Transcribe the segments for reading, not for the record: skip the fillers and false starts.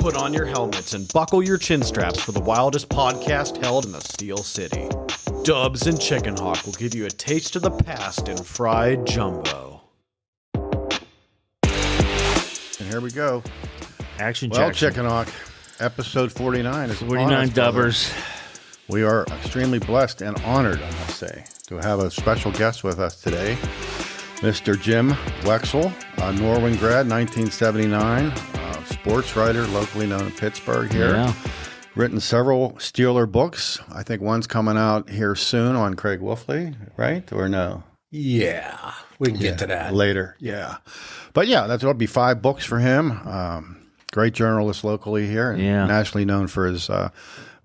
Put on your helmets and buckle your chin straps for the wildest podcast held in the Steel City. Dubs and Chickenhawk will give you a taste of the past in fried jumbo. And here we go. Action Well, Jackson. Chickenhawk, episode 49 is 49 upon us, dubbers. We are extremely blessed and honored, I must say, to have a special guest with us today, Mr. Jim Wexell, a Norwin grad, 1979, sports writer locally known in Pittsburgh here. Yeah. Written several Steeler books. I think one's coming out here soon on Craig Wolfley, right? Or no? Yeah, we can get to that later. Yeah. But yeah, that'll be 5 books for him. Great journalist locally here and nationally known for his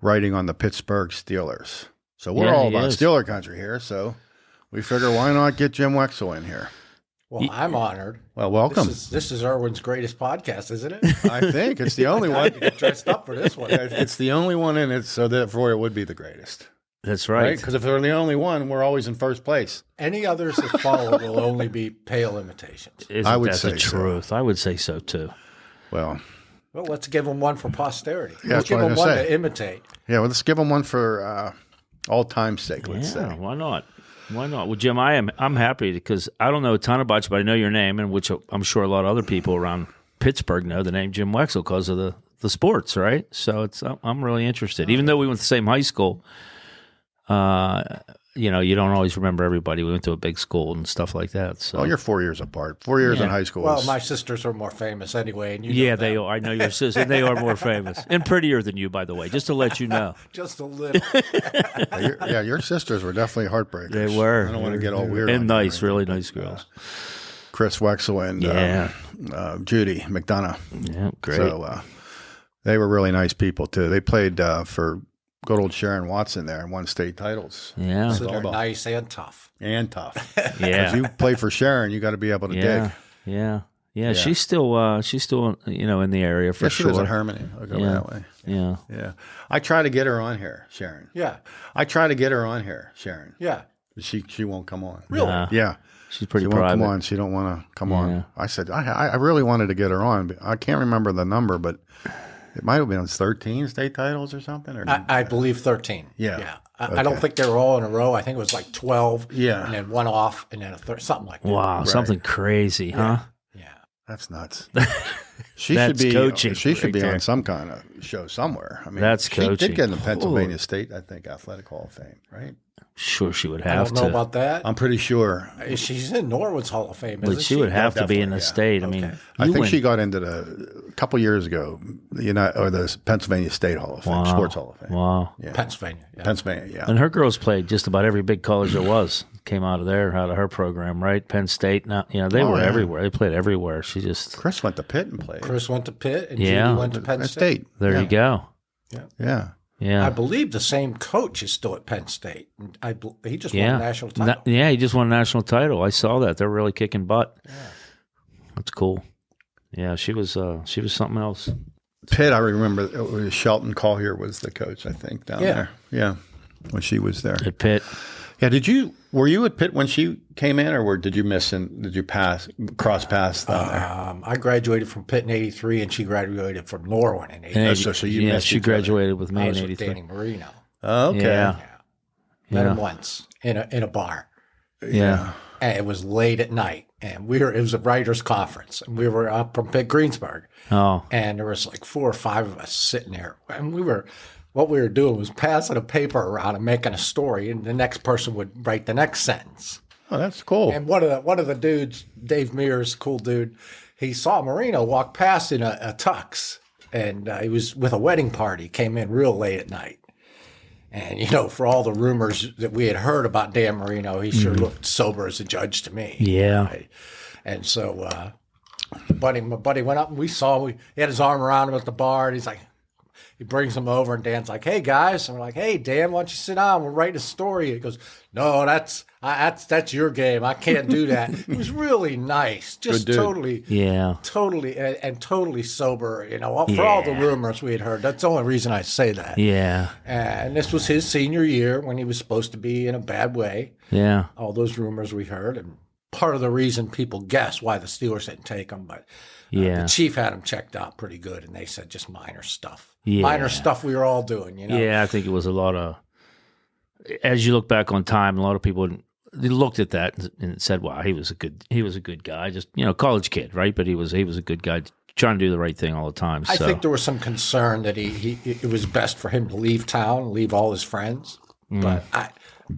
writing on the Pittsburgh Steelers. So we're all about Steeler country here. So we figure why not get Jim Wexell in here? Well, I'm honored. Well, welcome. This is Irwin's greatest podcast, isn't it? I think it's the only one. Get dressed up for this one. It's the only one in it, so therefore it would be the greatest. That's right. Because if they're the only one, we're always in first place. Any others that follow will only be pale imitations. I would say the truth. So. I would say so too. Well, let's give them one for posterity. Yeah, let's give them one to imitate. Yeah, well, let's give them one for all time's sake. Let's say. Why not? Why not? Well, Jim, I'm happy because I don't know a ton about you, but I know your name, and which I'm sure a lot of other people around Pittsburgh know the name Jim Wexell because of the sports, right? So I'm really interested. Even though we went to the same high school, you don't always remember everybody. We went to a big school and stuff like that. So. Well, you're 4 years apart. 4 years in high school. Well, my sisters are more famous anyway. And they are. I know your sisters. And they are more famous and prettier than you, by the way, just to let you know. Just a little. Your sisters were definitely heartbreakers. They were. I don't want to get all weird. And nice, really nice girls. Chris Wexell and Judy McDonough. Yeah, great. So they were really nice people, too. They played for good old Sharon Watson there and won state titles. Yeah. So they're nice and tough. And tough. Yeah. You play for Sharon, you got to be able to dig. Yeah. She's still in the area for sure. She was at Harmony. I'll go that way. Yeah. I try to get her on here, Sharon. Yeah. I try to get her on here, Sharon. Yeah. She won't come on. Really? Yeah. She's pretty private. She won't come on. She don't want to come on. I said, I really wanted to get her on. But I can't remember the number, but it might have been 13 state titles or something. Or I believe 13. Yeah. I don't think they were all in a row. I think it was like 12. Yeah. And then one off and then a third, something like that. Wow. Something crazy, huh? Yeah. That's nuts. She should be coaching. She should be on some kind of show somewhere. I mean, that's coaching. She did get in the Pennsylvania State, I think, Athletic Hall of Fame, right? Sure, she would have to. I don't know about that. I'm pretty sure. She's in Norwin's Hall of Fame, isn't but she would have to be in the state. I mean, I think she got into a couple years ago, the Pennsylvania State Hall of Fame, Sports Hall of Fame. Wow. Yeah. Pennsylvania, yeah. And her girls played just about every big college there was. Came out of her program, right? Penn State. Now, they were everywhere. They played everywhere. Chris went to Pitt and played. Chris went to Pitt, and Judy went to Penn State. There you go. Yeah. I believe the same coach is still at Penn State. He just won a national title. He just won a national title. I saw that. They're really kicking butt. Yeah. That's cool. Yeah, she was something else. Pitt, I remember it was Shelton Collier was the coach, I think, down there. Yeah, when she was there. At Pitt. Yeah, were you at Pitt when she came in, or did you did you cross paths down there? I graduated from Pitt in '83, and she graduated from Norwin in '83. So you missed she graduated with me in '83. I was with Danny Marino. Oh, okay. Yeah. Met him once in a bar. Yeah. And it was late at night, and it was a writers' conference, and we were up from Greensburg. Oh. And there was like 4 or 5 of us sitting there, and what we were doing was passing a paper around and making a story, and the next person would write the next sentence. Oh, that's cool. And one of the dudes, Dave Mears, cool dude, he saw Marino walk past in a tux, and he was with a wedding party, came in real late at night. And, for all the rumors that we had heard about Dan Marino, he sure looked sober as a judge to me. Yeah. Right? And so my buddy went up, and he had his arm around him at the bar, and he brings him over, and Dan's like, "Hey guys," and we're like, "Hey Dan, why don't you sit down? We'll write a story." He goes, "No, that's your game. I can't do that." He was really nice, just totally sober. For all the rumors we had heard. That's the only reason I say that. Yeah. And this was his senior year when he was supposed to be in a bad way. Yeah. All those rumors we heard, and part of the reason people guess why the Steelers didn't take him. But the chief had him checked out pretty good, and they said just minor stuff. Yeah. Minor stuff we were all doing, you know? Yeah, I think it was a lot of, as you look back on time, a lot of people they looked at that and said, "Wow, he was a good guy, just college kid, right?" But he was a good guy, trying to do the right thing all the time. So. I think there was some concern that it was best for him to leave town, leave all his friends. But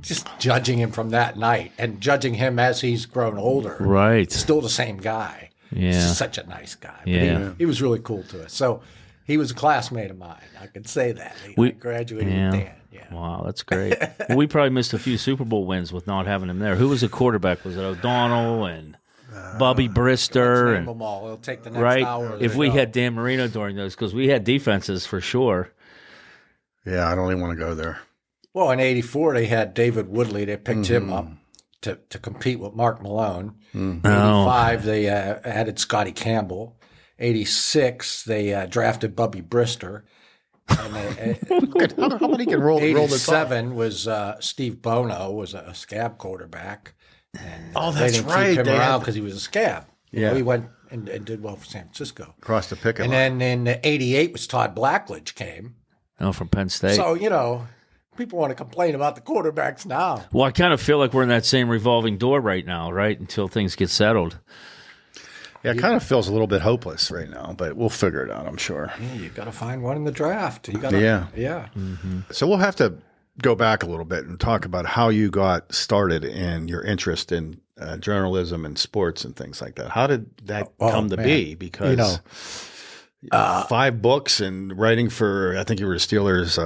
just judging him from that night and judging him as he's grown older, right? Still the same guy. Yeah, he's just such a nice guy. But he was really cool to us. So he was a classmate of mine. I could say that. I graduated with Dan. Yeah. Wow, that's great. Well, we probably missed a few Super Bowl wins with not having him there. Who was the quarterback? Was it O'Donnell and Bobby Brister? Let's name them all. It'll take the next hour. If we had Dan Marino during those, because we had defenses for sure. Yeah, I don't even want to go there. Well, in '84, they had David Woodley. They picked him up to compete with Mark Malone. '85, they added Scotty Campbell. '86, they drafted Bubby Brister. And how many can roll this off? '87 was Steve Bono was a scab quarterback. And that's they didn't right. keep him around because he was a scab. Yeah. He went and did well for San Francisco. Across the picket line. And then in '88 was Todd Blackledge came. Oh, from Penn State. So, people want to complain about the quarterbacks now. Well, I kind of feel like we're in that same revolving door right now, right? Until things get settled. Yeah, it kind of feels a little bit hopeless right now, but we'll figure it out, I'm sure. Yeah, you got to find one in the draft. Yeah. Mm-hmm. So we'll have to go back a little bit and talk about how you got started and your interest in journalism and sports and things like that. How did that come to be? Because 5 books and writing for, I think you were a Steelers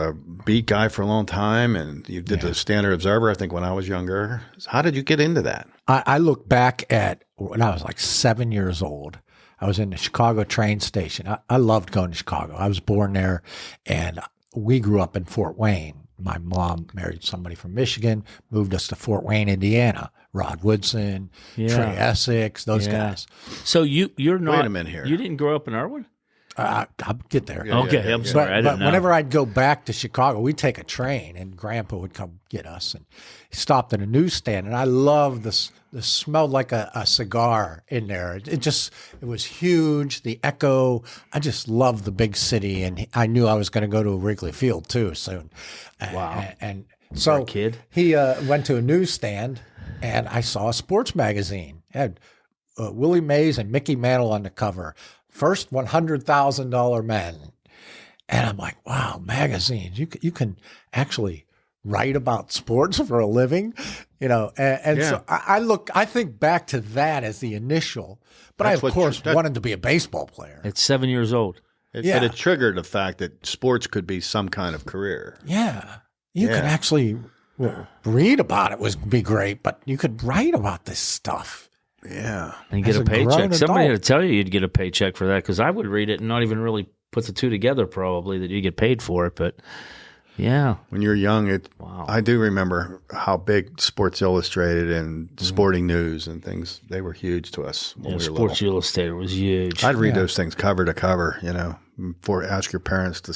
beat guy for a long time, and you did the Standard Observer, I think, when I was younger. How did you get into that? I look back at when I was like 7 years old. I was in the Chicago train station. I loved going to Chicago. I was born there, and we grew up in Fort Wayne. My mom married somebody from Michigan, moved us to Fort Wayne, Indiana. Rod Woodson, Trey Essex, those guys. So you're not. Wait a minute here. You didn't grow up in Irwin? I'll get there. Okay, I'm sorry. I didn't but know. whenever I'd go back to Chicago, we'd take a train, and Grandpa would come get us. And he stopped at a newsstand, and I loved this. It smelled like a cigar in there. It was huge. The echo. I just loved the big city, and I knew I was going to go to Wrigley Field too soon. Wow! And so kid. He went to a newsstand, and I saw a sports magazine. It had Willie Mays and Mickey Mantle on the cover. First $100,000 men. And I'm like, wow, magazines. You can actually write about sports for a living, So I think back to that as the initial, but I of course wanted to be a baseball player. At 7 years old. But it triggered the fact that sports could be some kind of career. Yeah. You could actually read about it would be great, but you could write about this stuff. Yeah. And get a paycheck. Somebody had to tell you you'd get a paycheck for that, because I would read it and not even really put the two together probably that you get paid for it. But yeah. When you're young, I do remember how big Sports Illustrated and Sporting News and things, they were huge to us when we were Sports little. Illustrated was huge. I'd read those things cover to cover, before ask your parents to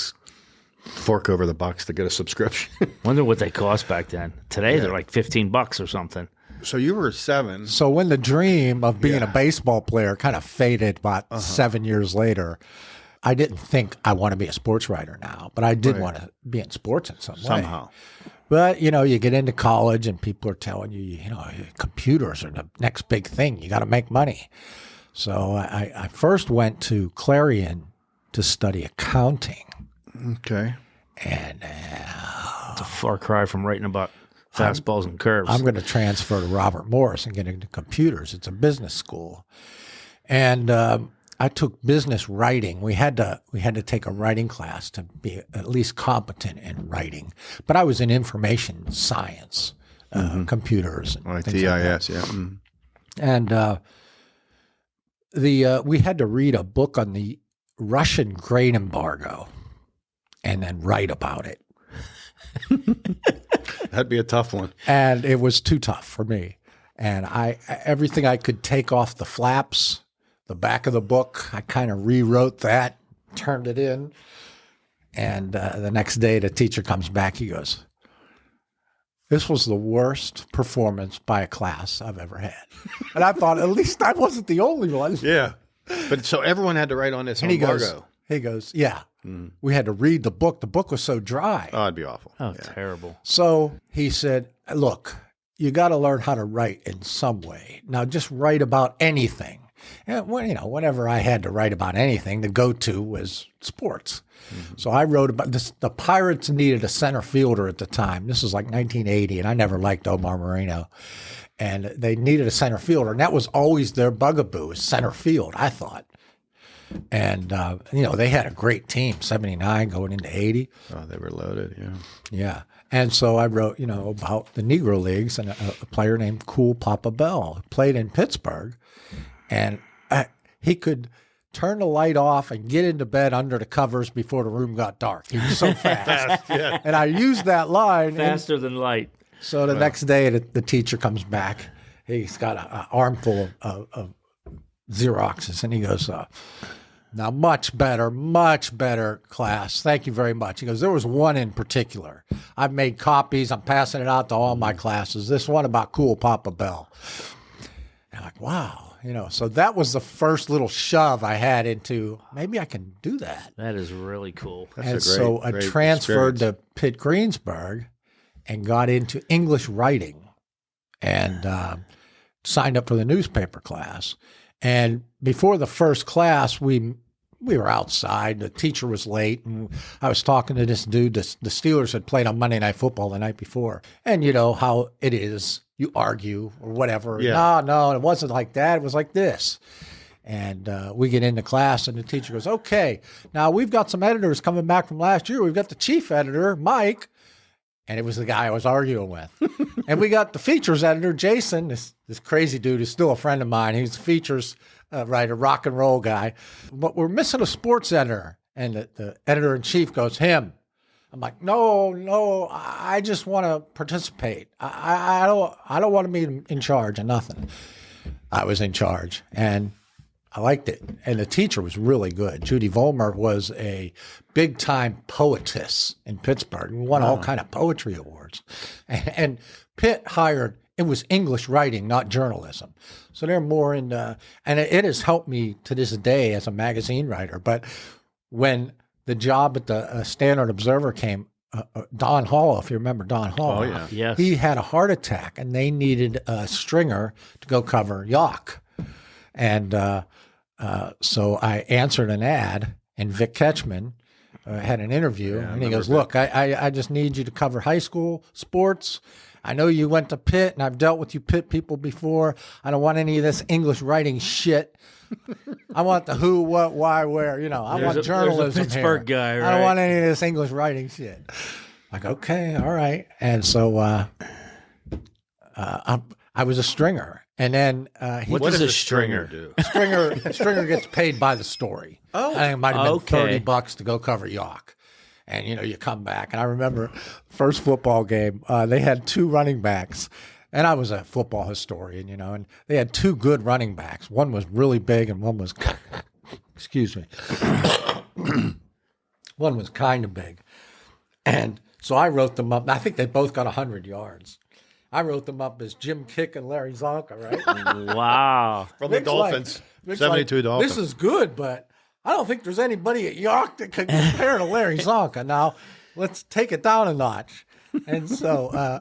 fork over the bucks to get a subscription. Wonder what they cost back then. Today they're like $15 or something. So you were 7. So when the dream of being a baseball player kind of faded about 7 years later, I didn't think I want to be a sports writer now, but I did want to be in sports in some way. Somehow. But, you get into college and people are telling you, computers are the next big thing. You got to make money. So I first went to Clarion to study accounting. Okay. And it's a far cry from writing about fastballs and curves. I'm going to transfer to Robert Morris and get into computers. It's a business school. And I took business writing. We had to take a writing class to be at least competent in writing. But I was in information science, computers. And things TIS, like that. And we had to read a book on the Russian grain embargo and then write about it. That'd be a tough one. And it was too tough for me. And everything I could take off the flaps, the back of the book, I kind of rewrote that, turned it in. And the next day the teacher comes back, he goes, this was the worst performance by a class I've ever had. And I thought, at least I wasn't the only one. Yeah. But so everyone had to write on this and he goes, yeah. We had to read the book. The book was so dry. Oh, it'd be awful. Oh, terrible. So he said, look, you got to learn how to write in some way. Now, just write about anything. And whenever I had to write about anything, the go-to was sports. So I wrote about this. The Pirates needed a center fielder at the time. This was like 1980, and I never liked Omar Moreno. And they needed a center fielder, and that was always their bugaboo, is center field, I thought. And, they had a great team, 79 going into 80. Oh, they were loaded, yeah. Yeah. And so I wrote, about the Negro Leagues and a player named Cool Papa Bell who played in Pittsburgh. And he could turn the light off and get into bed under the covers before the room got dark. He was so fast. Yeah. And I used that line. Faster than light. So the next day, the teacher comes back. He's got an armful of Xeroxes, and he goes, now, much better class. Thank you very much. He goes, there was one in particular. I've made copies. I'm passing it out to all my classes. This one about Cool Papa Bell. And I'm like, wow. So that was the first little shove I had into, maybe I can do that. That is really cool. So I transferred to Pitt Greensburg and got into English writing and signed up for the newspaper class. And before the first class, we were outside. The teacher was late, and I was talking to this dude. The Steelers had played on Monday Night Football the night before. And you know how it is. You argue or whatever. Yeah. No, it wasn't like that. It was like this. And we get into class, and the teacher goes, okay, now we've got some editors coming back from last year. We've got the chief editor, Mike. And it was the guy I was arguing with. And we got the features editor, Jason, this crazy dude who's still a friend of mine. He's a features writer, rock and roll guy. But we're missing a sports editor. And the editor-in-chief goes, him. I'm like, no, I just want to participate. I don't want to be in charge of nothing. I was in charge, and I liked it. And the teacher was really good. Judy Vollmer was a big-time poetess in Pittsburgh and won all kind of poetry awards. And Pitt hired, it was English writing, not journalism. So they're more into, and it has helped me to this day as a magazine writer. But when the job at the Standard Observer came, Don Hall, if you remember Don Hall. Oh, yeah. Yes. He had a heart attack, and they needed a stringer to go cover York. And so I answered an ad, and Vic Ketchman had an interview, and he goes, look, I just need you to cover high school sports. I know you went to Pitt, and I've dealt with you Pitt people before. I don't want any of this English writing shit. I want the who, what, why, where. I want journalism there's a Pittsburgh here. guy, right? I don't want any of this English writing shit. Like, okay, all right. And so I was a stringer. And then what does a stringer do? Stringer gets paid by the story. Oh, I think it might have been $30 to go cover York. And, you come back. And I remember first football game, they had two running backs. And I was a football historian, and they had two good running backs. One was really big and one was, excuse me, one was kind of big. And so I wrote them up. I think they both got 100 yards. I wrote them up as Jim Kick and Larry Zonka, right? Wow. From the Dolphins, 72 Dolphins. This is good, but I don't think there's anybody at York that can compare to Larry Zonka. Now, let's take it down a notch. And so...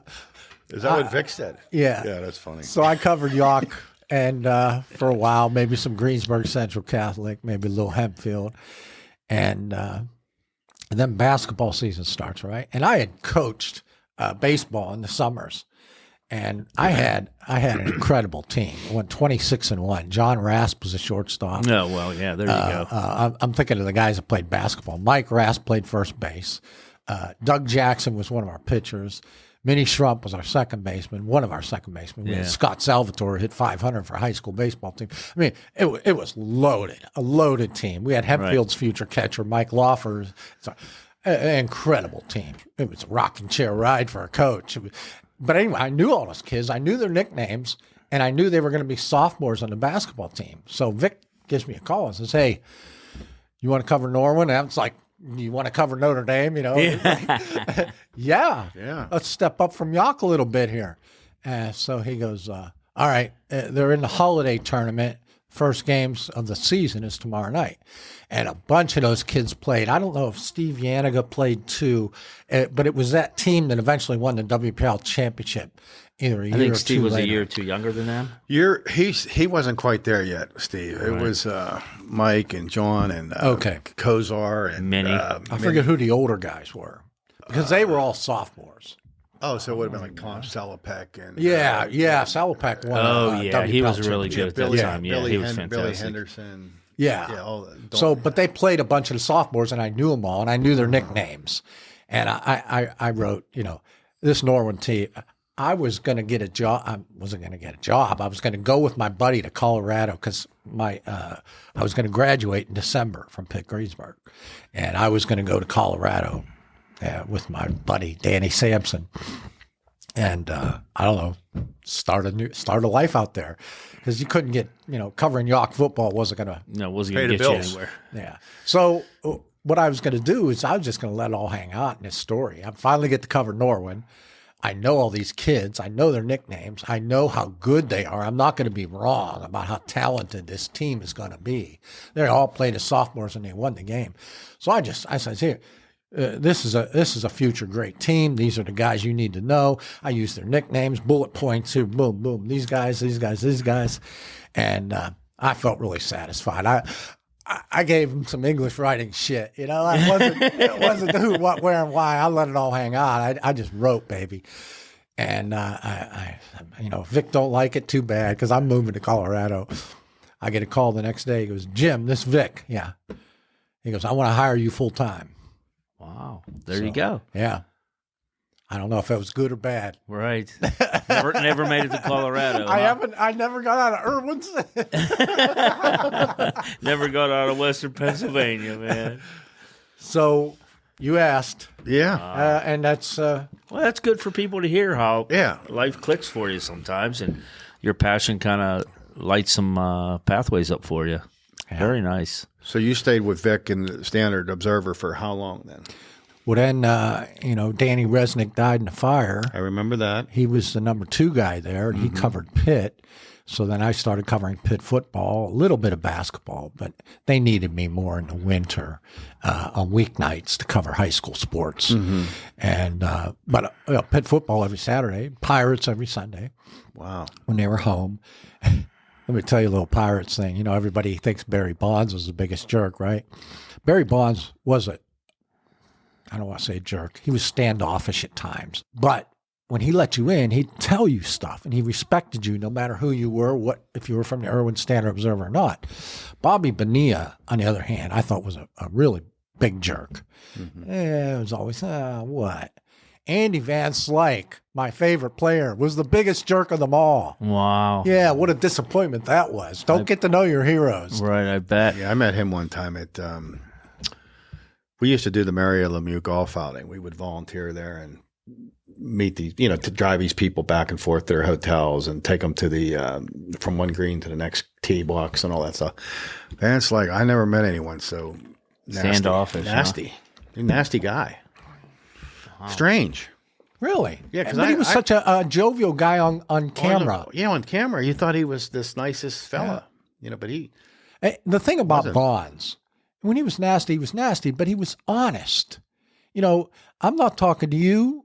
is that what Vic said? Yeah. Yeah, that's funny. So I covered York and for a while, maybe some Greensburg Central Catholic, maybe a little Hempfield. And then basketball season starts, right? And I had coached baseball in the summers. And I had an incredible team. I went 26-1. John Rasp was a shortstop. Oh, well, yeah, there you go. I'm thinking of the guys that played basketball. Mike Rasp played first base. Doug Jackson was one of our pitchers. Minnie Schrump was our second baseman, one of our second basemen. We had Scott Salvatore hit 500 for a high school baseball team. I mean, it was loaded, a loaded team. We had Hempfield's future catcher, Mike Lawfer. It's an incredible team. It was a rocking chair ride for a coach. But anyway, I knew all those kids. I knew their nicknames, and I knew they were going to be sophomores on the basketball team. So Vic gives me a call and says, hey, you want to cover Norwin? And I was like, you want to cover Notre Dame? Yeah. Yeah. Let's step up from York a little bit here. So he goes, all right, they're in the holiday tournament. First games of the season is tomorrow night. And a bunch of those kids played. I don't know if Steve Yanniga played too, but it was that team that eventually won the WPL championship. Either a year or two. I think Steve was later. a year or two younger than them. He wasn't quite there yet, Steve. It was Mike and John and Kozar and Minnie. I forget who the older guys were because they were all sophomores. Oh, so it would have been like Tom Salopek and Salopek won. WPL he was really good at that time. Yeah, he was fantastic. Billy Henderson. Yeah. But they played a bunch of the sophomores, and I knew them all, and I knew their nicknames. And I wrote, this Norwin team. I was going to get a job. I wasn't going to get a job. I was going to go with my buddy to Colorado because I was going to graduate in December from Pitt Greensburg, and I was going to go to Colorado with my buddy Danny Sampson, and I don't know, start a life out there because you couldn't get covering York football wasn't going to get you anywhere. Yeah. So what I was going to do is I was just going to let it all hang out in this story. I finally get to cover Norwin. I know all these kids. I know their nicknames. I know how good they are. I'm not going to be wrong about how talented this team is going to be. They all played as sophomores and they won the game. So I said, here, this is a future great team. These are the guys you need to know. I use their nicknames, bullet points here, boom, boom. These guys, and I felt really satisfied. I gave him some English writing shit. It wasn't who, what, where, and why. I let it all hang out. I just wrote, baby. And Vic don't like it too bad because I'm moving to Colorado. I get a call the next day. He goes, Jim, this Vic. Yeah. He goes, I want to hire you full time. Wow. There you go. Yeah. I don't know if it was good or bad. Right. Never made it to Colorado. I never got out of Irwin's. Never got out of Western Pennsylvania, man. So you asked. Yeah. And that's that's good for people to hear how life clicks for you sometimes and your passion kind of lights some pathways up for you. Yeah. Very nice. So you stayed with Vic in the Standard Observer for how long then? Well, then, Danny Resnick died in the fire. I remember that. He was the number 2 guy there, and he covered Pitt. So then I started covering Pitt football, a little bit of basketball, but they needed me more in the winter on weeknights to cover high school sports. Mm-hmm. And but Pitt football every Saturday, Pirates every Sunday. Wow. When they were home. Let me tell you a little Pirates thing. Everybody thinks Barry Bonds was the biggest jerk, right? Barry Bonds was I don't want to say jerk. He was standoffish at times. But when he let you in, he'd tell you stuff, and he respected you no matter who you were, if you were from the Irwin Standard Observer or not. Bobby Bonilla, on the other hand, I thought was a really big jerk. Mm-hmm. It was always, what? Andy Van Slyke, my favorite player, was the biggest jerk of them all. Wow. Yeah, what a disappointment that was. Don't get to know your heroes. Right, I bet. Yeah, I met him one time at we used to do the Mario Lemieux golf outing. We would volunteer there and meet these, to drive these people back and forth to their hotels and take them to the from one green to the next tee box and all that stuff. And it's like I never met anyone so standoffish, nasty, nasty guy. Wow. Strange. Really? Yeah, because he was such a jovial guy on camera. On camera, you thought he was this nicest fella. Yeah. But he. The thing about Bonds. When he was nasty, but he was honest. I'm not talking to you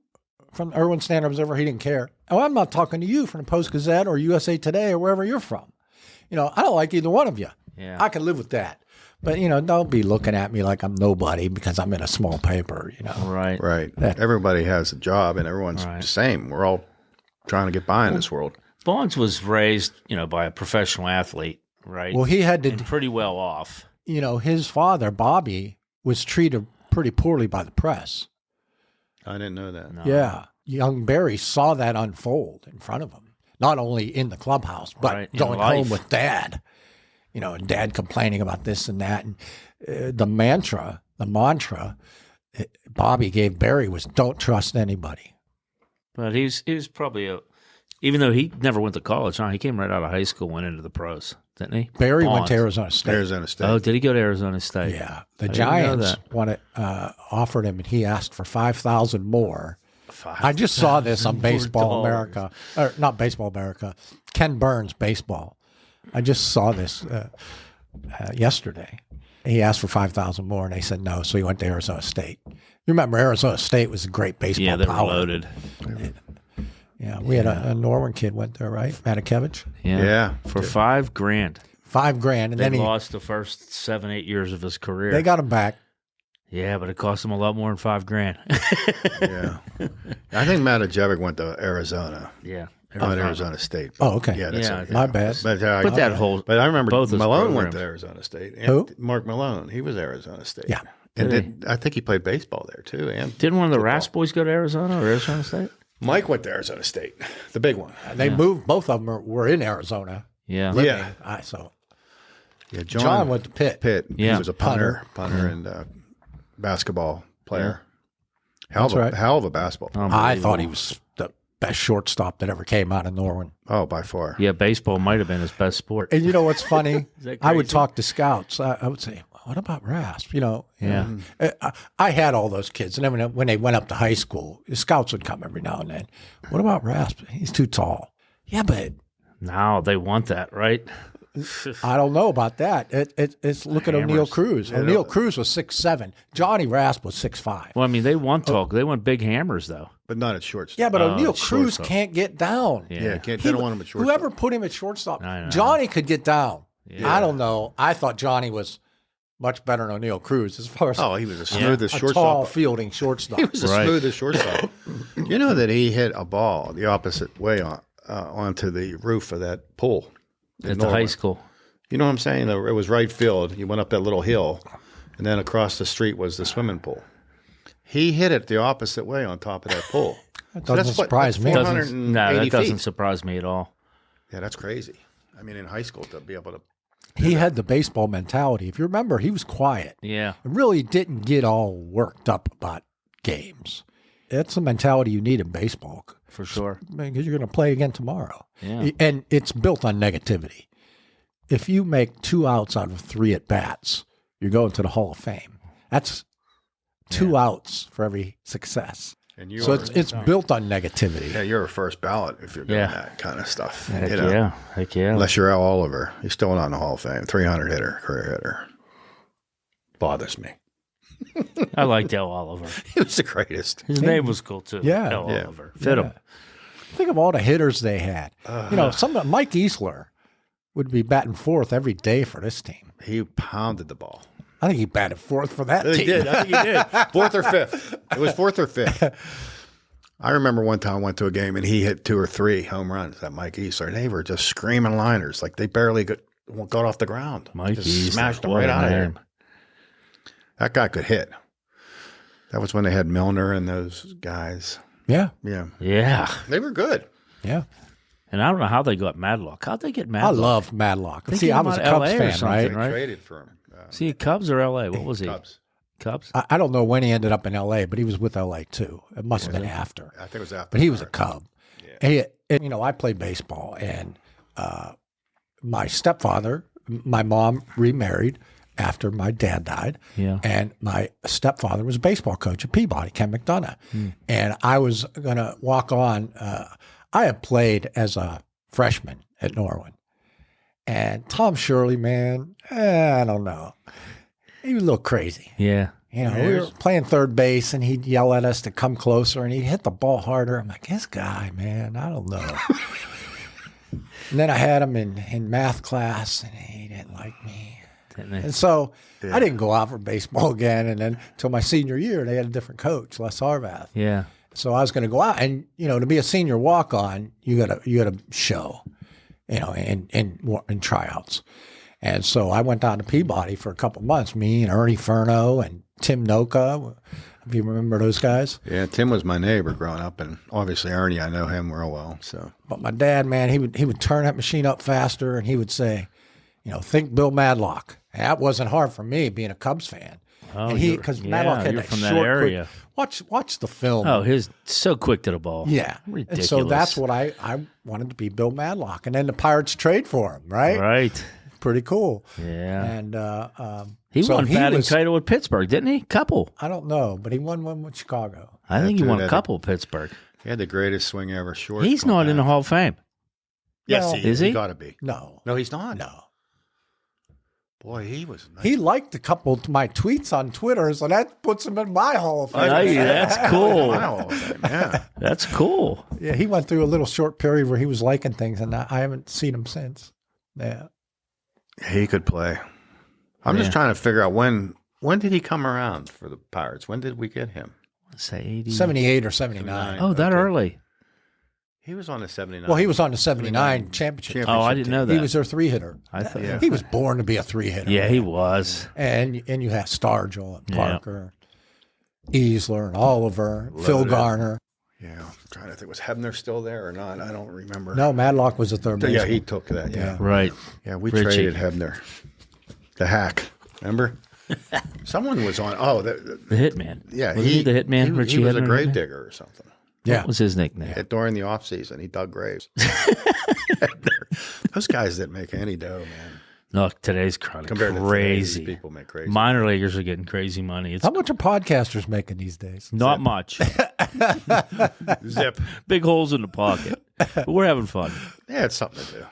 from Irwin Standard Observer. He didn't care. Oh, I'm not talking to you from the Post-Gazette or USA Today or wherever you're from. I don't like either one of you. Yeah. I can live with that. But, don't be looking at me like I'm nobody because I'm in a small paper, Right. Right. Everybody has a job and everyone's the same. We're all trying to get by in this world. Bonds was raised, by a professional athlete, right? Well, he had to. And pretty well off. His father, Bobby, was treated pretty poorly by the press. I didn't know that. No. Yeah. Young Barry saw that unfold in front of him, not only in the clubhouse, but going home with Dad, and Dad complaining about this and that. And the mantra Bobby gave Barry was don't trust anybody. But he was probably even though he never went to college, he came right out of high school, went into the pros. didn't he? Barry went Bond. to Arizona State. Arizona State. Oh, did he go to Arizona State? Yeah, the I didn't know Giants that. offered him, and he asked for $5,000 more. I just saw this on Baseball America, or not Baseball America, Ken Burns Baseball. I just saw this yesterday. He asked for $5,000 more, and they said no, so he went to Arizona State. You remember Arizona State was a great baseball Yeah, they power. were loaded. Yeah, we had a Norwin kid went there, right? Matakevich. Yeah. For $5,000. $5,000, and They then he lost the first 7-8 years of his career. they got him back. Yeah, but it cost him a lot more than $5,000. Yeah. I think Matajevic went to Arizona. Yeah. Not Arizona State. Oh, okay. Yeah, that's Yeah, it. My bad. But, But I remember both those Malone went programs. to Arizona State. And Who? Mark Malone. He was Arizona State. Yeah. And I think he played baseball there too. And Didn't one of the Rass boys go to Arizona or Arizona State? Mike went to Arizona State, the big one. They moved. Both of them were in Arizona. Yeah. Yeah. So Yeah, John went to Pitt. He Yeah. was a punter and basketball player. Hell That's right. of a basketball player. I thought he was the best shortstop that ever came out of Norwin. Oh, by far. Yeah, baseball might have been his best sport. And you know what's funny? that I would crazy? talk to scouts. I would say, "What about Rasp?" Yeah. I had all those kids, and then when they went up to high school, the scouts would come every now and then. What about Rasp? He's too tall. Yeah, but Now they want that, right? I don't know about that. It's look at O'Neal Hammers. Cruz. O'Neal Cruz was 6'7". Johnny Rasp was 6'5". Well, I mean, they want talk. They want big hammers, though. But not at shortstop. Yeah, but O'Neal it's Cruz shortstop. can't get down. Yeah, they don't want him at shortstop. Whoever put him at shortstop, I know. Johnny could get down. Yeah. I don't know. I thought Johnny was much better than O'Neal Cruz as far as Oh, he was the smoothest a shortstop. tall fielding shortstop. He was the Right. smoothest shortstop. You know that he hit a ball the opposite way onto the roof of that pool in At the high Norway. school. You know what I'm saying? It was right field. You went up that little hill, and then across the street was the swimming pool. He hit it the opposite way on top of that pool. That doesn't surprise me. No, 480 that doesn't feet. surprise me at all. Yeah, that's crazy. I mean, in high school to be able to. He had the baseball mentality. If you remember, he was quiet. Yeah. Really didn't get all worked up about games. That's the mentality you need in baseball. For sure. Because you're going to play again tomorrow. Yeah. And it's built on negativity. If you make 2 outs out of 3 at bats, you're going to the Hall of Fame. That's 2 outs for every success. And you So are, it's built on negativity. yeah, you're a first ballot if you're doing Yeah. that kind of stuff. Heck you know? yeah. Heck yeah. Unless you're Al Oliver, he's still not in the Hall of Fame. 300 hitter, career hitter. Bothers me. I liked Al Oliver. He was the greatest. His name was cool, too. Yeah. Al Yeah. Oliver. Fit him. Think of all the hitters they had. Mike Easler would be batting fourth every day for this team. He pounded the ball. I think he batted fourth for that He team. did. I think he did. Fourth or fifth. It was fourth or fifth. I remember one time I went to a game and he hit 2 or 3 home runs at Mike Easler. They were just screaming liners. Like they barely got off the ground. Mike just Easler, smashed them what right a out of here. name. That guy could hit. That was when they had Milner and those guys. Yeah, Yeah. Yeah. They were good. yeah. And I don't know how they got Madlock. How'd they get Madlock? I loved Madlock. think See, he I was was a on Cubs LA or fan, something, right? They right? traded for him. See, Cubs or L.A.? What was he? Cubs. Cubs? I don't know when he ended up in L.A., but he was with L.A. too. It must have been after. I think it was after. But he was a Cub. And I played baseball, and my stepfather, my mom remarried after my dad died. Yeah. And my stepfather was a baseball coach at Peabody, Ken McDonough. And I was going to walk on. I had played as a freshman at Norwin. And Tom Shirley, man, I don't know. He was a little crazy. Yeah. You know, we were playing third base, and he'd yell at us to come closer, and he'd hit the ball harder. I'm like, this guy, man, I don't know. And then I had him in math class, and he didn't like me. Didn't they? And so I didn't go out for baseball again. And then until my senior year, they had a different coach, Les Harvath. Yeah. So I was going to go out, and to be a senior walk-on, you got to show, in tryouts. And so I went down to Peabody for a couple months. Me and Ernie Furno and Tim Noka. If you remember those guys. Yeah, Tim was my neighbor growing up, and obviously Ernie, I know him real well. So, But my dad, man, he would turn that machine up faster, and he would say, think Bill Madlock. And that wasn't hard for me being a Cubs fan. Oh, and because Madlock had you're that from short, that area. Quick, watch the film. Oh, he's so quick to the ball. Yeah. Ridiculous. And so that's what I wanted to be, Bill Madlock. And then the Pirates trade for him, right? Right. pretty cool. Yeah. And he won batting title with Pittsburgh, didn't he? Couple. I don't know, but he won one with Chicago. I think he won a couple Pittsburgh. He had the greatest swing ever. Short. He's not in the Hall of Fame. Yes, he is. He got to be. No, he's not. No. Boy, he was nice. He liked a couple of my tweets on Twitter, so that puts him in my Hall of Fame. That's cool. My Hall of Fame, yeah. That's cool. Yeah, he went through a little short period where he was liking things, and I haven't seen him since. Yeah. He could play. I'm just trying to figure out when did he come around for the Pirates? When did we get him? Say 80. 78 or 79. Oh, that early. He was on the 79. Well, he was on the 79 championship. Oh, I didn't know that. He was their 3-hitter. I thought He was born to be a 3-hitter. Yeah, he was. And you had Stargell and Parker, Easler and Oliver, Phil Garner. Yeah, I'm trying to think. Was Hebner still there or not? I don't remember. No, Madlock was the third baseman. Yeah, he took that. Yeah. Right. Yeah, we Richie. traded Hebner. The hack. Remember? Someone was on. Oh, the Hitman. Yeah, was he the Hitman? Richie he was a Hitman? grave digger or something. Yeah. What was his nickname? During the off season, he dug graves. Those guys didn't make any dough, man. Look, today's kind of Compared crazy. to today's, people make crazy. Minor leaguers are getting crazy money. It's How much are podcasters making these days? not much. Zip. Big holes in the pocket. But we're having fun. Yeah, it's something to do.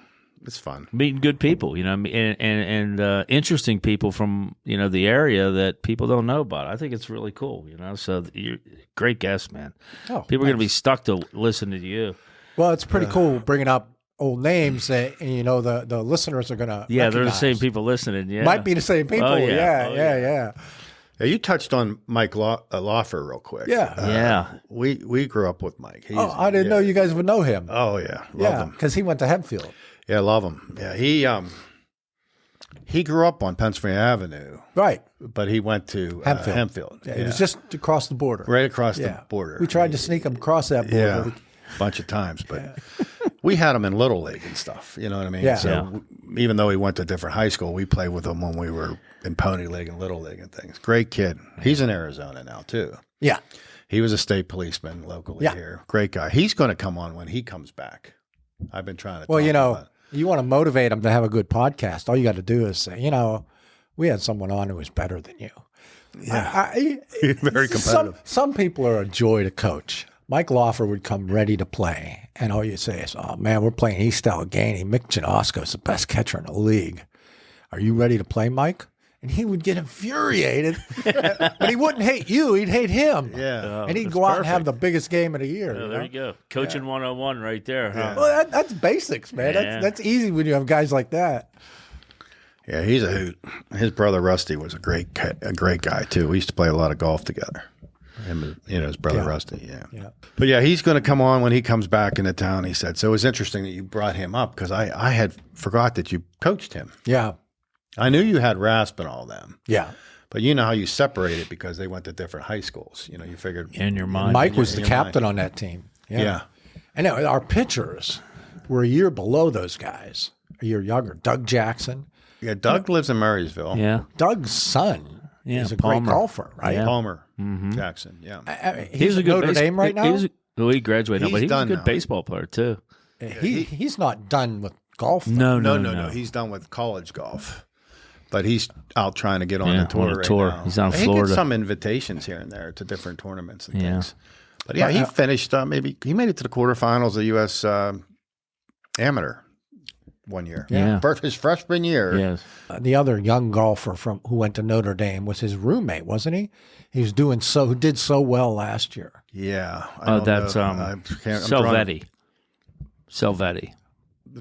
It's fun. Meeting good people, and interesting people from, the area that people don't know about. I think it's really cool, So you're a great guest, man. Oh, people are going to be stuck to listen to you. Well, it's pretty cool bringing up old names that, the listeners are going to Yeah, they're the recognize. same people listening. Yeah, Might be the same people. Oh, yeah. yeah. Yeah. Yeah, you touched on Mike Lawfer real quick. Yeah. We grew up with Mike. He's, I didn't know you guys would know him. Oh yeah, love him. Because he went to Hempfield. Yeah, love him. Yeah, he grew up on Pennsylvania Avenue, Right. but he went to Hempfield. Yeah, it was just across the border. right across the border. We tried to sneak him across that border. Yeah, a bunch of times, but we had him in Little League and stuff. You know what I mean? Yeah. So even though he went to different high school, we played with him when we were in Pony League and Little League and things. Great kid. He's in Arizona now too. Yeah. He was a state policeman locally here. Great guy. He's going to come on when he comes back. I've been trying to. Well, talk about it. you want to motivate them to have a good podcast. All you got to do is say, we had someone on who was better than you. Yeah. Very competitive. Some people are a joy to coach. Mike Lawfer would come ready to play, and all you say is, "Oh man, we're playing East Allegheny. Mick Janosko's the best catcher in the league. Are you ready to play, Mike?" And he would get infuriated, but he wouldn't hate you; he'd hate him. Yeah, and he'd go out and have the biggest game of the year. Oh, there you go, coaching 101 right there. Huh? Well, that's basics, man. Yeah. That's easy when you have guys like that. Yeah, he's a hoot. His brother Rusty was a great guy too. We used to play a lot of golf together. Him, his brother Rusty. Yeah. But yeah, he's going to come on when he comes back into town. He said. So it was interesting that you brought him up because I had forgot that you coached him. Yeah. I knew you had Rasp and all them. Yeah. But you know how you separate it because they went to different high schools. You figured in your mind. Mike was the captain on that team. Yeah. And our pitchers were a year below those guys, a year younger. Doug Jackson. Yeah, Doug lives in Murraysville. Yeah. Doug's son is a Palmer. great golfer, right? Yeah. Palmer Jackson. Yeah. He's a good Notre Dame right now. He graduated, but he was a good now. baseball player too. He's not done with golf. No. He's done with college golf. But he's out trying to get on the tour. On a tour. Now. He's on He Florida. gets some invitations here and there to different tournaments and things. But But, he finished. Maybe he made it to the quarterfinals of U.S. Amateur one year. Yeah. His freshman year. Yes. The other young golfer who went to Notre Dame was his roommate, wasn't he? He was who did so well last year. Yeah. That's Salvetti. Salvetti.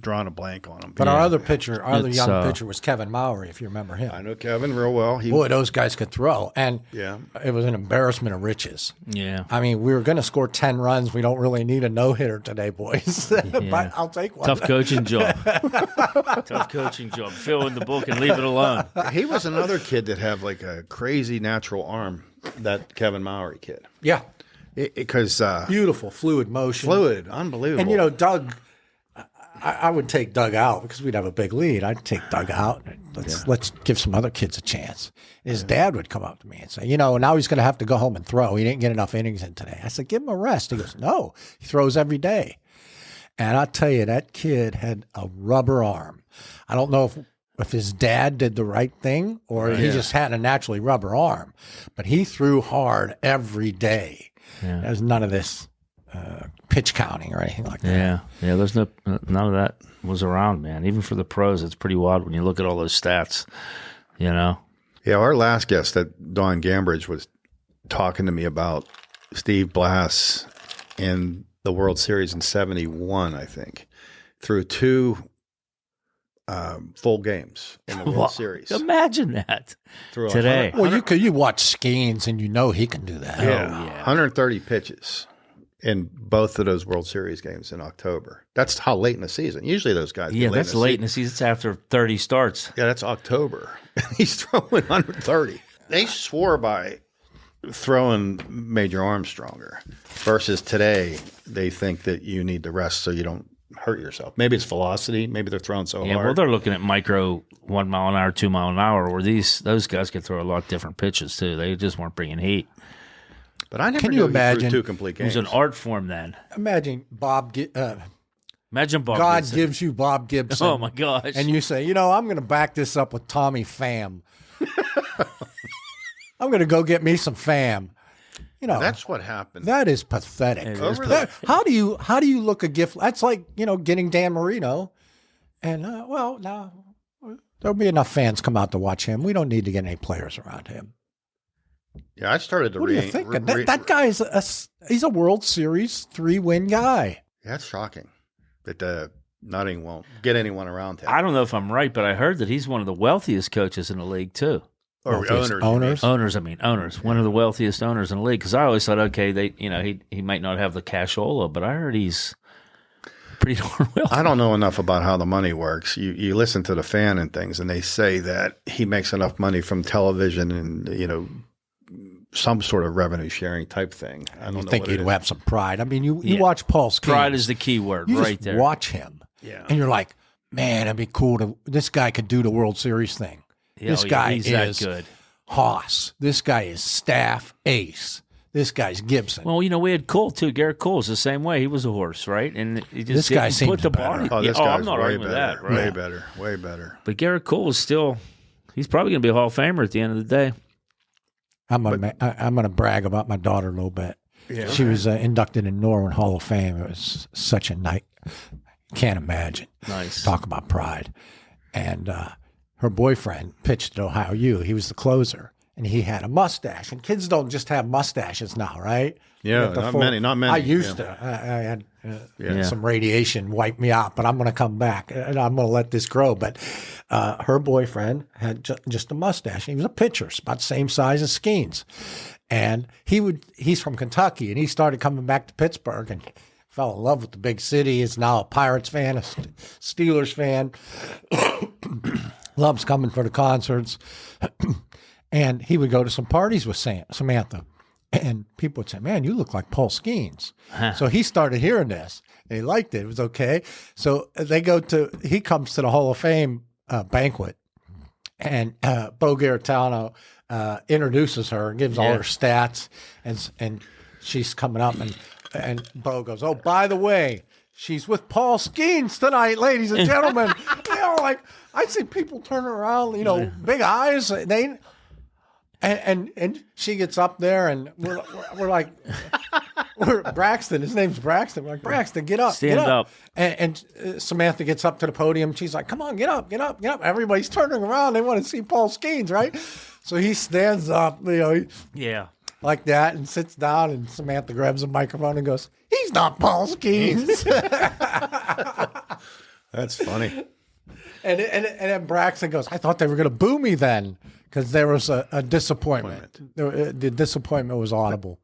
Drawing a blank on him. But our other pitcher, our other It's, young pitcher was Kevin Mowry, if you remember him. I know Kevin real well. Boy, those guys could throw. And Yeah. it was an embarrassment of riches. Yeah. I mean, we were going to score 10 runs. We don't really need a no-hitter today, boys. But I'll take one. Tough coaching job. Tough coaching job. Fill in the book and leave it alone. He was another kid that had like a crazy natural arm. That Kevin Mowry kid. Yeah. Because Beautiful, fluid motion. unbelievable. And, Doug, I would take Doug out because we'd have a big lead. I'd take Doug out. Let's give some other kids a chance. His dad would come up to me and say, now he's going to have to go home and throw. He didn't get enough innings in today. I said, give him a rest. He goes, no, he throws every day. And I tell you, that kid had a rubber arm. I don't know if if his dad did the right thing or he just had a naturally rubber arm. But he threw hard every day. Yeah. There's none of this pitch counting or anything like that. Yeah. There's none of that was around, man. Even for the pros, it's pretty wild when you look at all those stats. Yeah, our last guest, that Don Gambridge, was talking to me about Steve Blass in the World Series in '71, I think, through 2 full games in the World Series. Imagine that today. Well, you watch Skeens and you know he can do that. Yeah, 130 pitches in both of those World Series games in October. That's how late in the season. Usually those guys. Yeah, that's late in the season. It's after 30 starts. Yeah, that's October. He's throwing 130. They swore by throwing Major Arm stronger versus today. They think that you need the rest so you don't hurt yourself. Maybe it's velocity. Maybe they're throwing so hard. Well, they're looking at micro 1 mile an hour, 2 mile an hour, where those guys could throw a lot different pitches too. They just weren't bringing heat. But I never Can you imagine 2 complete games. It was an art form then. Imagine Bob. Imagine Bob. God Gibson. gives you Bob Gibson. Oh my gosh! And you say, I'm going to back this up with Tommy Pham. I'm going to go get me some Pham. That's what happened. That is pathetic. How do you look a gift? That's like getting Dan Marino, and now there'll be enough fans come out to watch him. We don't need to get any players around him. Yeah, I started to. What do you think? That guy's he's a World Series 3-win guy. Yeah, that's shocking that Nutting won't get anyone around him. I don't know if I'm right, but I heard that he's one of the wealthiest coaches in the league too. Or owners. One of the wealthiest owners in the league. Because I always thought, okay, he might not have the cashola, but I heard he's pretty darn wealthy. I don't know enough about how the money works. You listen to the fan and things, and they say that he makes enough money from television and some sort of revenue sharing type thing. I don't know. Think he'd have some pride. I mean, you watch Paul Skeens. Pride is the key word right there. Watch him, and you're like, man, it'd be cool this guy could do the World Series thing. This guy he's is that good. Hoss. This guy is staff ace. This guy's Gibson. Well, we had Cole too. Garrett Cole's the same way. He was a horse, right? And he just this guy seems put the better. body. This guy's I'm not way arguing better. with that. Right? Way better. But Garrett Cole is he's probably going to be a Hall of Famer at the end of the day. I'm gonna brag about my daughter a little bit. Yeah. She was inducted in Norwin Hall of Fame. It was such a night. Can't imagine. Nice. Talk about pride. And her boyfriend pitched at Ohio U. He was the closer, and he had a mustache. And kids don't just have mustaches now, right? Yeah, not many. I used to. I had some radiation wipe me out, but I'm going to come back, and I'm going to let this grow. But her boyfriend had just a mustache. He was a pitcher, about the same size as Skeens. And he's from Kentucky, and he started coming back to Pittsburgh and fell in love with the big city. Is now a Pirates fan, a Steelers fan. Loves coming for the concerts. And he would go to some parties with Samantha. And people would say, man, you look like Paul Skeens. So he started hearing this. And he liked it. It was okay. So he comes to the Hall of Fame banquet. And Bo Garantano introduces her and gives all her stats. And she's coming up. And Bo goes, oh, by the way, she's with Paul Skeens tonight, ladies and gentlemen. I see people turn around, big eyes. And she gets up there, and we're like, Braxton. His name's Braxton. We're like, Braxton, get up, stand up. And Samantha gets up to the podium. She's like, come on, get up. Everybody's turning around. They want to see Paul Skeens, right? So he stands up, like that, and sits down. And Samantha grabs a microphone and goes, he's not Paul Skeens. That's funny. And then Braxton goes, I thought they were going to boo me then, because there was a disappointment. The disappointment was audible.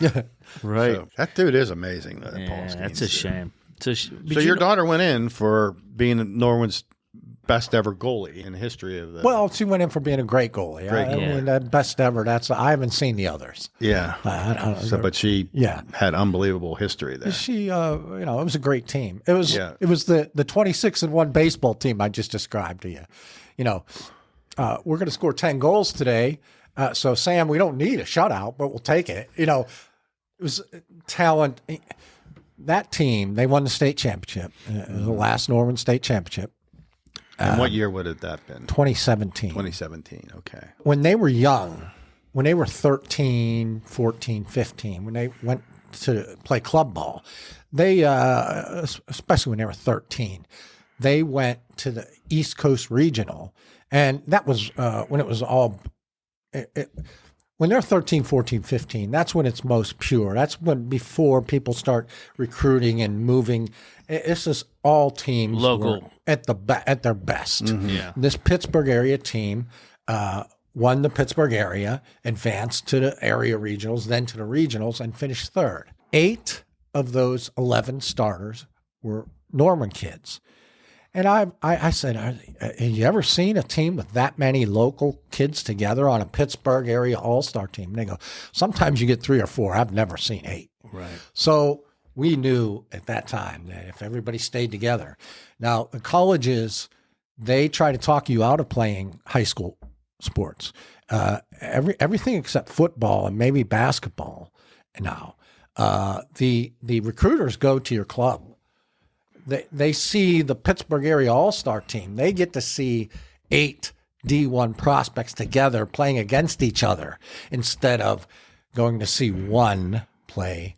Yeah. Right. So, that dude is amazing. Paul Skeens, that's a shame. So your daughter went in for being Norwin's best ever goalie in the history of the. Well, she went in for being a great goalie. I mean, that best ever. I haven't seen the others. Yeah. But she had unbelievable history there. She, it was a great team. It was the 26-1 baseball team I just described to you. We're going to score 10 goals today. So Sam, we don't need a shutout, but we'll take it. It was talent. That team, they won the state championship, the last Norwin state championship. And what year would have that been? 2017. 2017, okay. When they were young, when they were 13, 14, 15, when they went to play club ball, they, especially when they were 13, they went to the East Coast Regional. And that was when it was all when they're 13, 14, 15, that's when it's most pure. That's when before people start recruiting and moving. It's just all teams local at their best. Mm-hmm. Yeah. This Pittsburgh area team won the Pittsburgh area, advanced to the area regionals, then to the regionals, and finished third. 8 of those 11 starters were Norwin kids. And I said, have you ever seen a team with that many local kids together on a Pittsburgh area all-star team? And they go, sometimes you get 3 or 4. I've never seen 8. Right. So we knew at that time that if everybody stayed together. Now, the colleges, they try to talk you out of playing high school sports. Everything except football and maybe basketball now. The recruiters go to your club. They see the Pittsburgh area all-star team. They get to see 8 D1 prospects together playing against each other instead of going to see one play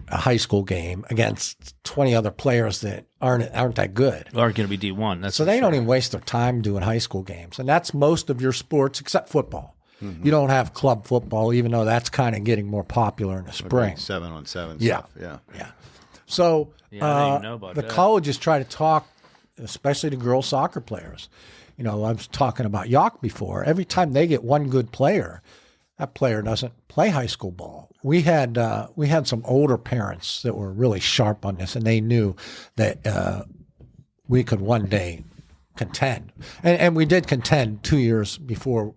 a high school game against 20 other players that aren't that good. Aren't going to be D1. So they don't even waste their time doing high school games. And that's most of your sports except football. Mm-hmm. You don't have club football, even though that's kind of getting more popular in the spring. 7-on-7 yeah. stuff. Yeah. So I didn't even know about the that. colleges try to talk, especially the girls soccer players. You know, I was talking about York before. Every time they get one good player, that player doesn't play high school ball. We had some older parents that were really sharp on this, and they knew that we could one day contend. And we did contend 2 years before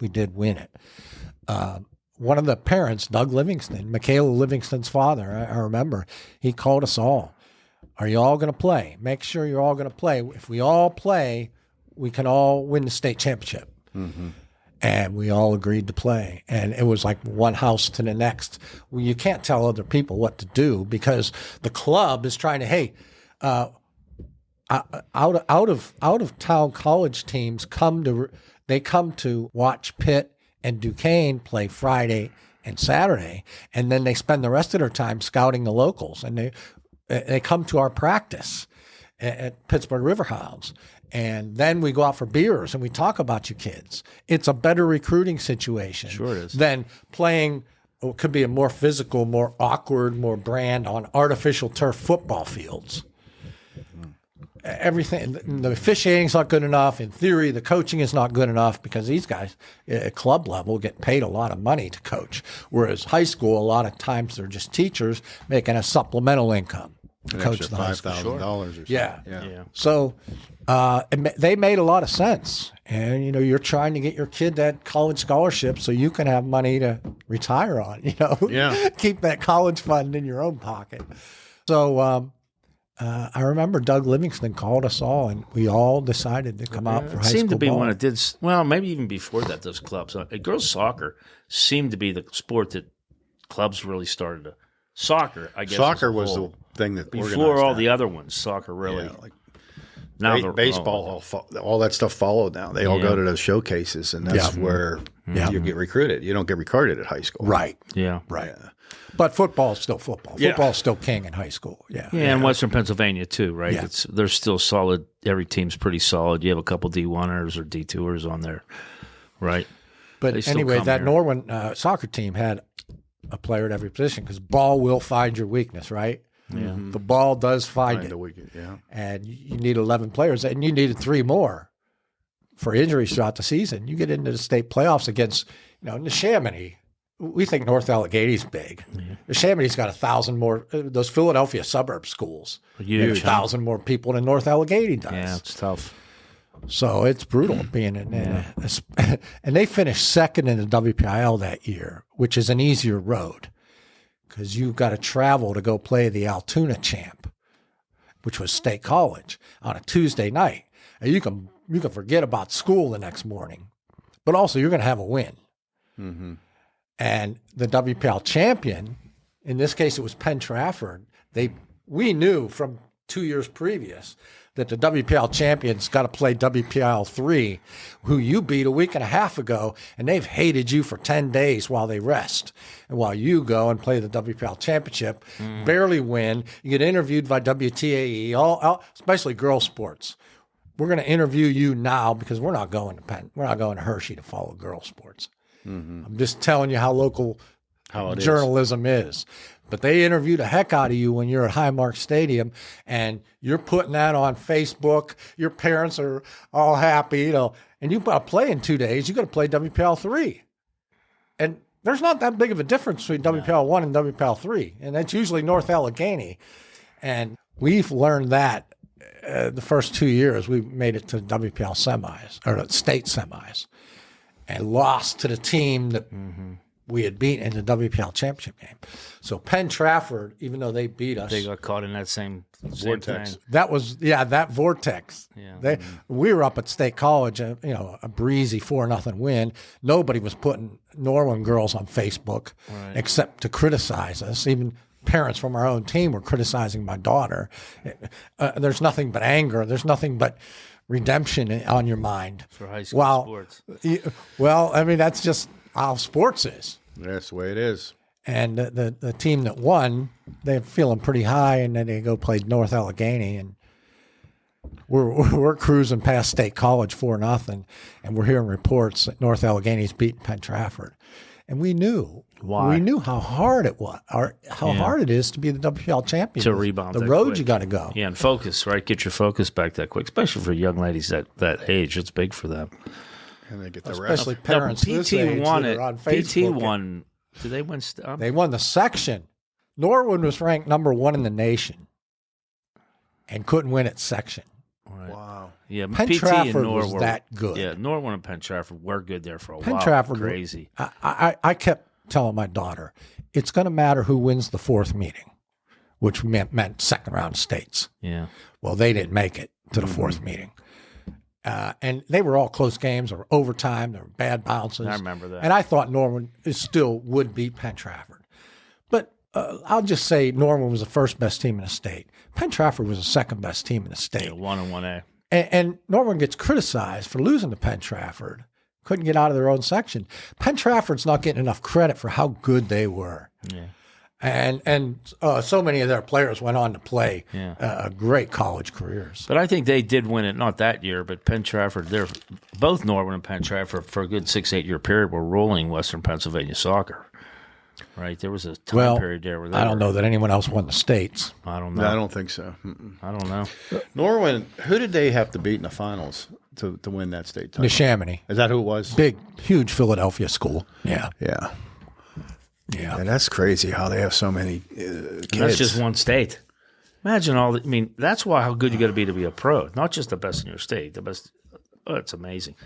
we did win it. One of the parents, Doug Livingston, Michaela Livingston's father, I remember, he called us all. Are you all going to play? Make sure you're all going to play. If we all play, we can all win the state championship. Mm-hmm. And we all agreed to play. And it was like one house to the next. Well, you can't tell other people what to do because the club is trying to, hey, out of town college teams come to watch Pitt and Duquesne play Friday and Saturday, and then they spend the rest of their time scouting the locals. And they come to our practice at Pittsburgh Riverhounds, and then we go out for beers and we talk about you kids. It's a better recruiting situation than playing what could be a more physical, more awkward, more brand on artificial turf football fields. Everything, the officiating's not good enough. In theory, the coaching is not good enough because these guys at club level get paid a lot of money to coach. Whereas high school, a lot of times they're just teachers making a supplemental income to coach the high school. $5,000 or something. Yeah. So they made a lot of sense. And, you know, you're trying to get your kid that college scholarship so you can have money to retire on, you know. Yeah. Keep that college fund in your own pocket. So, I remember Doug Livingston called us all, and we all decided to come out for high school ball. It seemed to be when it did, well, maybe even before that, those clubs. Girls soccer seemed to be the sport that clubs really started to. Soccer, I guess. Soccer was the thing that before all the other ones, soccer really. Yeah, like now baseball, all that stuff followed now. They all go to those showcases, and that's where you get recruited. You don't get recruited at high school. Right. Yeah. Right. Yeah. But football's still football. Football's still king in high school. Yeah. Yeah, and Western Pennsylvania too, right? Yeah. They're still solid. Every team's pretty solid. You have a couple D1ers or D2ers on there, right? But anyway, that Norwin soccer team had a player at every position because ball will find your weakness, right? Yeah. Mm-hmm. The ball does find it. The weakness, yeah. And you need 11 players, and you needed 3 more for injuries throughout the season. You get into the state playoffs against, Neshaminy. We think North Allegheny's big. Yeah. Neshaminy's got 1,000 more. Those Philadelphia suburb schools, huge, 1,000 more people than North Allegheny does. Yeah, it's tough. So it's brutal being in. And they finished second in the WPIL that year, which is an easier road because you've got to travel to go play the Altoona champ, which was State College, on a Tuesday night. And you can forget about school the next morning, but also you're going to have a win. Mm-hmm. And the WPL champion, in this case it was Penn Trafford, we knew from 2 years previous that the WPL champions got to play WPL 3, who you beat a week and a half ago, and they've hated you for 10 days while they rest. And while you go and play the WPL championship, barely win, you get interviewed by WTAE, especially girls sports. We're going to interview you now because we're not going to Hershey to follow girls sports. I'm just telling you how local journalism is. But they interview the heck out of you when you're at Highmark Stadium, and you're putting that on Facebook. Your parents are all happy, and you got to play in 2 days. You got to play WPL 3. And there's not that big of a difference between WPL 1 and WPL 3. And that's usually North Allegheny. And we've learned that the first 2 years we made it to WPL semis, or the state semis, and lost to the team that we had beat in the WPL championship game. So Penn Trafford, even though they beat us, they got caught in that same vortex. thing. That was that vortex. Yeah. We were up at State College, a breezy 4-0 win. Nobody was putting Norwin girls on Facebook except to criticize us. Even parents from our own team were criticizing my daughter. There's nothing but anger. There's nothing but redemption on your mind for high school sports. Well, I mean, that's just how sports is. That's the way it is. And the team that won, they're feeling pretty high, and then they go play North Allegheny, and we're cruising past State College 4-0, and we're hearing reports that North Allegheny's beating Penn Trafford, and we knew why. We knew how hard it was, or how hard it is to be the WPL champion. To rebound, the road you got to go. Yeah, and focus, right? Get your focus back that quick, especially for young ladies that age. It's big for them. And they get the rest. Especially parents this age won that it. are on Facebook. PT won. Did they win? They won the section. Norwin was ranked number 1 in the nation and couldn't win its section. Right. Wow. Yeah, Penn PT Trafford and Nor was were, that good. Yeah, Norwin and Penn Trafford were good there for a Penn while. Trafford, Crazy. I kept telling my daughter, it's going to matter who wins the 4th meeting, which meant second round states. Yeah. Well, they didn't make it to the 4th meeting. And they were all close games or overtime. There were bad bounces. I remember that. And I thought Norwin still would beat Penn Trafford. But I'll just say Norwin was the first best team in the state. Penn Trafford was the second best team in the state. Yeah, 1 and 1A. And Norwin gets criticized for losing to Penn Trafford. Couldn't get out of their own section. Penn Trafford's not getting enough credit for how good they were. Yeah. And so many of their players went on to play great college careers. But I think they did win it, not that year, but Penn Trafford, both Norwin and Penn Trafford, for a good 6-8 year period, were rolling Western Pennsylvania soccer. Right? There was a time period there where I don't know that anyone else won the states. I don't know. No, I don't think so. I don't know. Norwin, who did they have to beat in the finals to win that state title? Neshaminy. Is that who it was? Big, huge Philadelphia school. Yeah. Yeah. Yeah, that's crazy how they have so many kids. That's just one state. Imagine that's why how good you got to be a pro. Not just the best in your state, the best. Oh, it's amazing.